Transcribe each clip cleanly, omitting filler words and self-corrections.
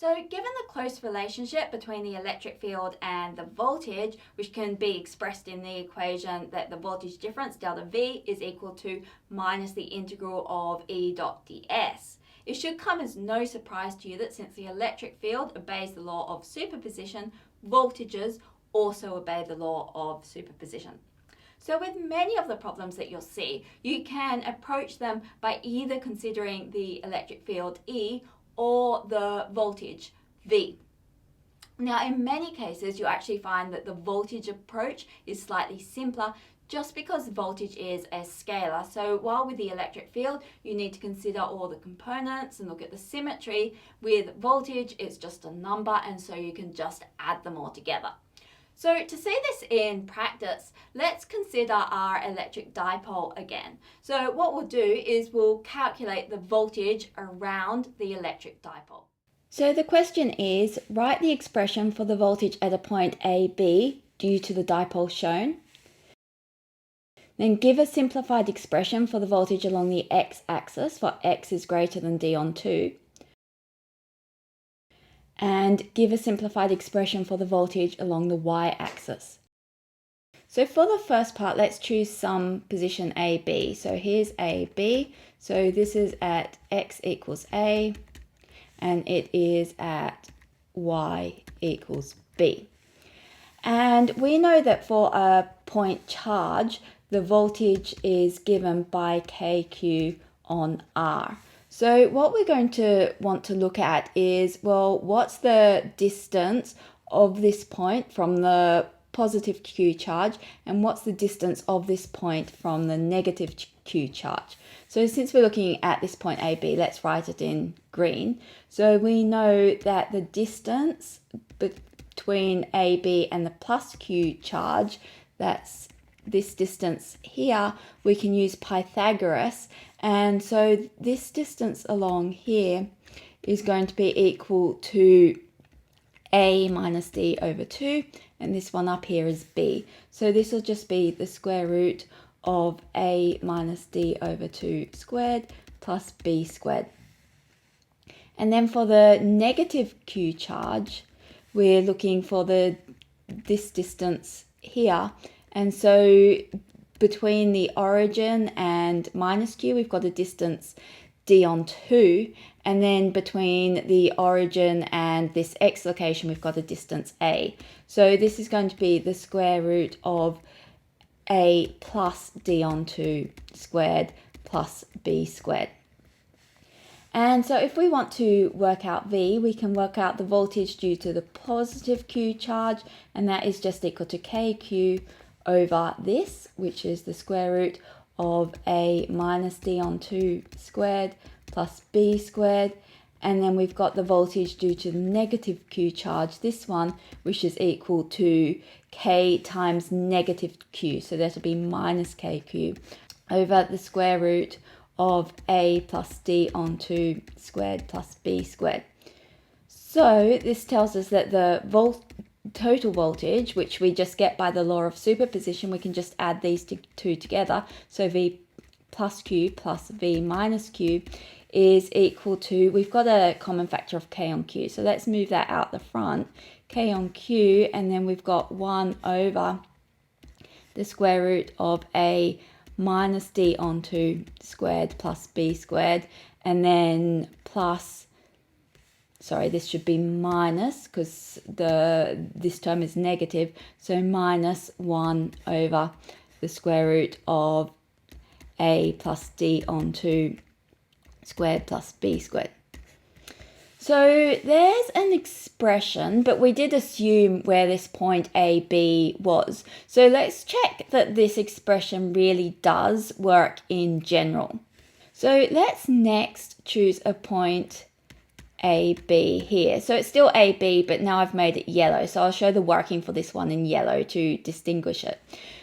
So given the close relationship between the electric field and the voltage, which can be expressed in the equation that the voltage difference, delta V, is equal to minus the integral of E dot ds, it should come as no surprise to you that since the electric field obeys the law of superposition, voltages also obey the law of superposition. So with many of the problems that you'll see, you can approach them by either considering the electric field E or the voltage V. Now, in many cases, you actually find that the voltage approach is slightly simpler just because voltage is a scalar. So while with the electric field, you need to consider all the components and look at the symmetry, with voltage, it's just a number, and so you can just add them all together. So to see this in practice, let's consider our electric dipole again. So what we'll do is we'll calculate the voltage around the electric dipole. So the question is, write the expression for the voltage at a point AB due to the dipole shown. Then give a simplified expression for the voltage along the x-axis for x is greater than d on 2. And give a simplified expression for the voltage along the y-axis. So for the first part, let's choose some position AB. So here's AB. So this is at x equals A, and it is at y equals B. And we know that for a point charge, the voltage is given by KQ on R. So what we're going to want to look at is, well, what's the distance of this point from the positive Q charge, and what's the distance of this point from the negative Q charge? So since we're looking at this point AB, let's write it in green. So we know that the distance between AB and the plus Q charge, that's this distance here, we can use Pythagoras. And so this distance along here is going to be equal to A minus D over 2, and this one up here is B. So this will just be the square root of A minus D over 2 squared plus B squared. And then for the negative Q charge, we're looking for this distance here. And so between the origin and minus Q, we've got a distance D on 2. And then between the origin and this X location, we've got a distance A. So this is going to be the square root of A plus D on 2 squared plus B squared. And so if we want to work out V, we can work out the voltage due to the positive Q charge, and that is just equal to KQ over this, which is the square root of A minus D on 2 squared plus B squared. And then we've got the voltage due to the negative Q charge, this one, which is equal to K times negative Q. So that'll be minus KQ over the square root of A plus D on 2 squared plus B squared. So this tells us that the total voltage, which we just get by the law of superposition, we can just add these two together. So V plus Q plus V minus Q is equal to, we've got a common factor of K on Q. So let's move that out the front. K on Q, and then we've got 1 over the square root of A minus D on 2 squared plus B squared, and then plus, sorry, this should be minus because this term is negative, so minus 1 over the square root of A plus D on 2 squared plus B squared. So there's an expression, but we did assume where this point AB was. So let's check that this expression really does work in general. So let's next choose a point AB here. So it's still AB, but now I've made it yellow. So I'll show the working for this one in yellow to distinguish it.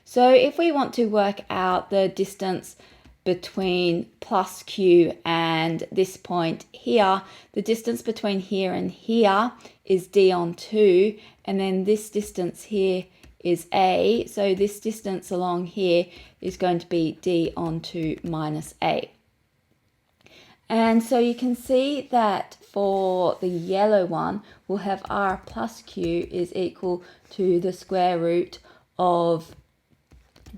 So if we want to work out the distance between plus Q and this point here, the distance between here and here is D on 2, and then this distance here is A, so this distance along here is going to be D on 2 minus A. And so you can see that for the yellow one, we'll have R plus Q is equal to the square root of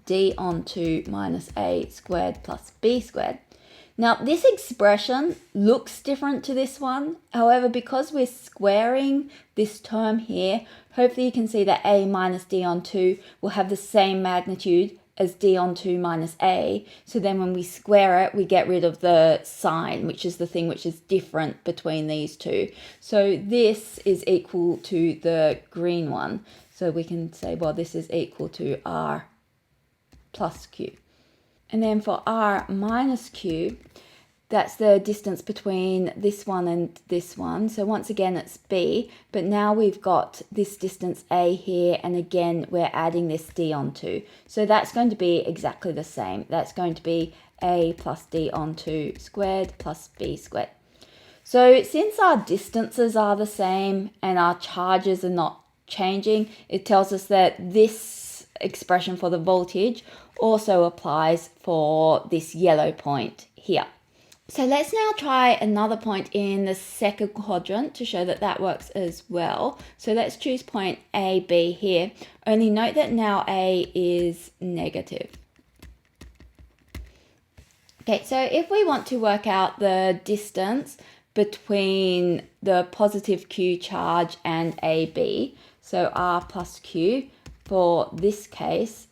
D on 2 minus A squared plus B squared. Now, this expression looks different to this one. However, because we're squaring this term here, hopefully you can see that A minus D on 2 will have the same magnitude as D on 2 minus A. So then when we square it, we get rid of the sign, which is the thing which is different between these two. So this is equal to the green one. So we can say, well, this is equal to R plus Q. And then for R minus Q, that's the distance between this one and this one. So once again, it's B, but now we've got this distance A here, and again, we're adding this D onto. So that's going to be exactly the same. That's going to be A plus D onto squared plus B squared. So since our distances are the same and our charges are not changing, it tells us that this expression for the voltage also applies for this yellow point here. So let's now try another point in the second quadrant to show that that works as well. So let's choose point A, B here. Only note that now A is negative. Okay, so if we want to work out the distance between the positive Q charge and AB, so R plus Q for this case,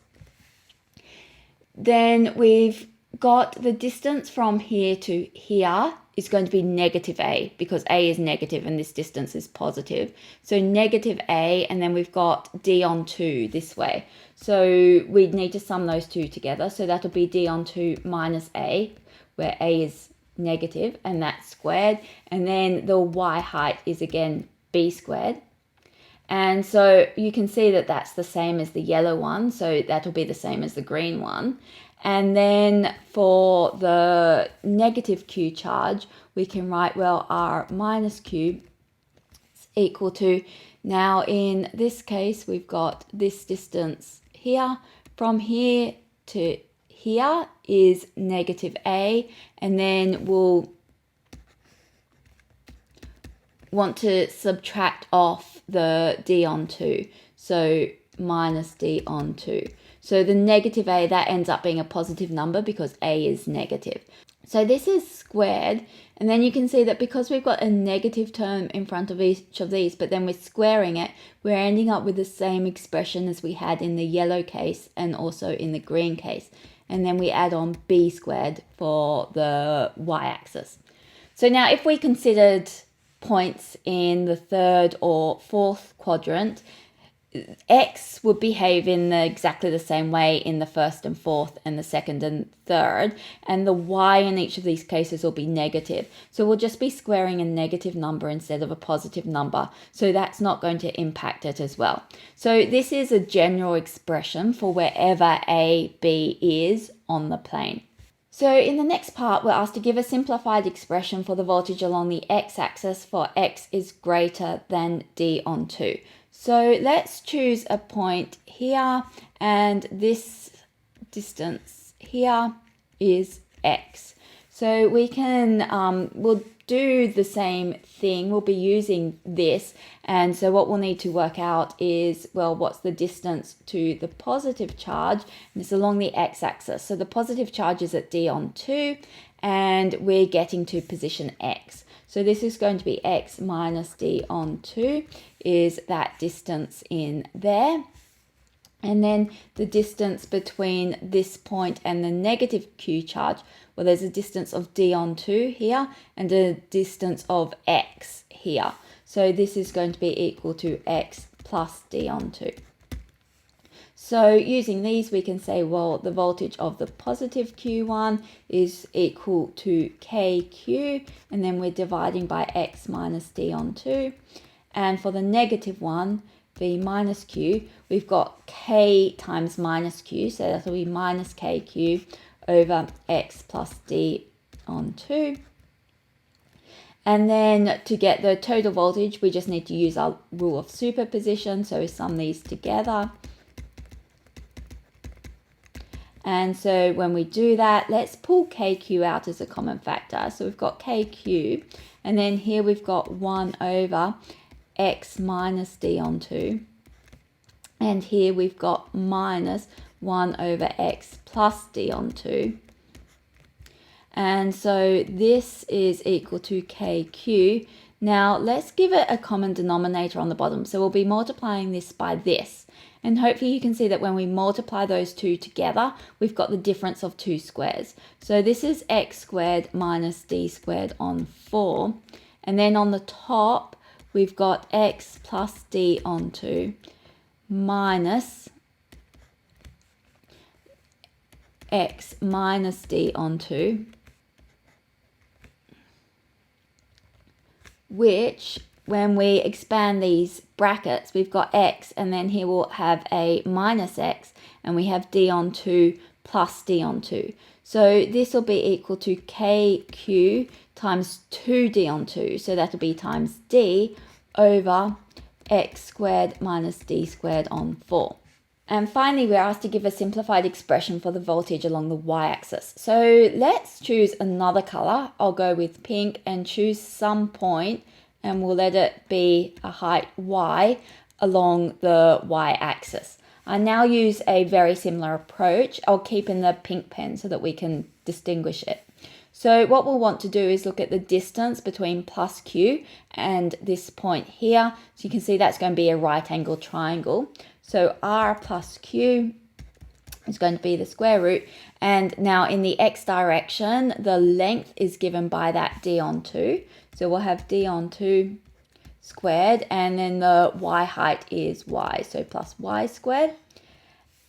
then we've got the distance from here to here is going to be negative A, because A is negative and this distance is positive. So negative A, and then we've got D on 2 this way. So we'd need to sum those two together. So that'll be D on 2 minus A, where A is negative, and that's squared. And then the Y height is again B squared. And so you can see that that's the same as the yellow one, so that'll be the same as the green one. And then for the negative Q charge, we can write, well, R minus Q is equal to, now in this case, we've got this distance here. From here to here is negative A, and then we'll want to subtract off the D on 2, so minus D on 2. So the negative A, that ends up being a positive number because A is negative. So this is squared, and then you can see that because we've got a negative term in front of each of these, but then we're squaring it, we're ending up with the same expression as we had in the yellow case and also in the green case. And then we add on B squared for the y-axis. So now if we considered points in the third or fourth quadrant, X would behave in exactly the same way in the first and fourth and the second and third, and the Y in each of these cases will be negative. So we'll just be squaring a negative number instead of a positive number, so that's not going to impact it as well. So this is a general expression for wherever A, B is on the plane. So in the next part, we're asked to give a simplified expression for the voltage along the x-axis for x is greater than D on 2. So let's choose a point here, and this distance here is x. So we can, we'll do the same thing. We'll be using this. And so what we'll need to work out is, well, what's the distance to the positive charge? And it's along the x-axis. So the positive charge is at D on 2, and we're getting to position x. So this is going to be x minus D on 2 is that distance in there. And then the distance between this point and the negative Q charge, well, there's a distance of D on 2 here and a distance of x here. So this is going to be equal to x plus D on 2. So using these, we can say, well, the voltage of the positive Q1 is equal to KQ, and then we're dividing by x minus D on 2. And for the negative one, V minus Q, we've got K times minus Q, so that'll be minus KQ over x plus D on 2. And then to get the total voltage, we just need to use our rule of superposition, so we sum these together. And so when we do that, let's pull KQ out as a common factor. So we've got KQ, and then here we've got 1 over x minus d on 2. And here we've got minus 1 over x plus d on 2. And so this is equal to KQ. Now let's give it a common denominator on the bottom. So we'll be multiplying this by this. And hopefully you can see that when we multiply those two together, we've got the difference of 2 squares. So this is x squared minus d squared on 4. And then on the top, we've got x plus d on 2 minus x minus d on 2, which when we expand these brackets, we've got x, and then here we'll have a minus x, and we have d on 2 plus d on 2. So this will be equal to kq times 2d on 2. So that'll be times d over x squared minus d squared on 4. And finally, we're asked to give a simplified expression for the voltage along the y-axis. So let's choose another color. I'll go with pink and choose some point, and we'll let it be a height y along the y-axis. I now use a very similar approach. I'll keep in the pink pen so that we can distinguish it. So what we'll want to do is look at the distance between plus q and this point here. So you can see that's going to be a right angled triangle. So r plus q is going to be the square root. And now in the x direction, the length is given by that d on 2. So we'll have d on 2 squared, and then the y height is y, so plus y squared.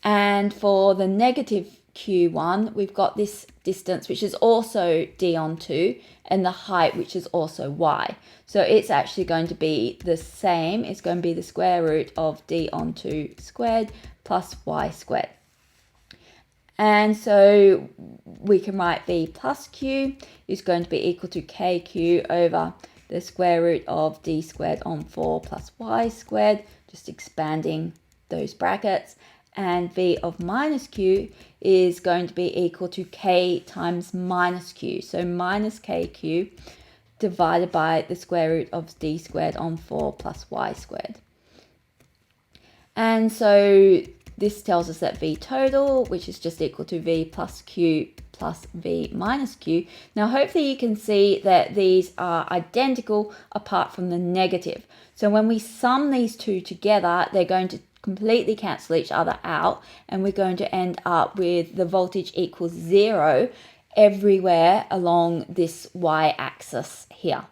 And for the negative q1, we've got this distance, which is also d on 2, and the height, which is also y. So it's actually going to be the same. It's going to be the square root of d on 2 squared plus y squared. And so we can write v plus q is going to be equal to kq over the square root of d squared on 4 plus y squared, just expanding those brackets. And v of minus q is going to be equal to k times minus q. So minus kq divided by the square root of d squared on 4 plus y squared. And so this tells us that v total, which is just equal to v plus q plus v minus q. Now hopefully you can see that these are identical apart from the negative. So when we sum these two together, they're going to completely cancel each other out, and we're going to end up with the voltage equals 0 everywhere along this y-axis here.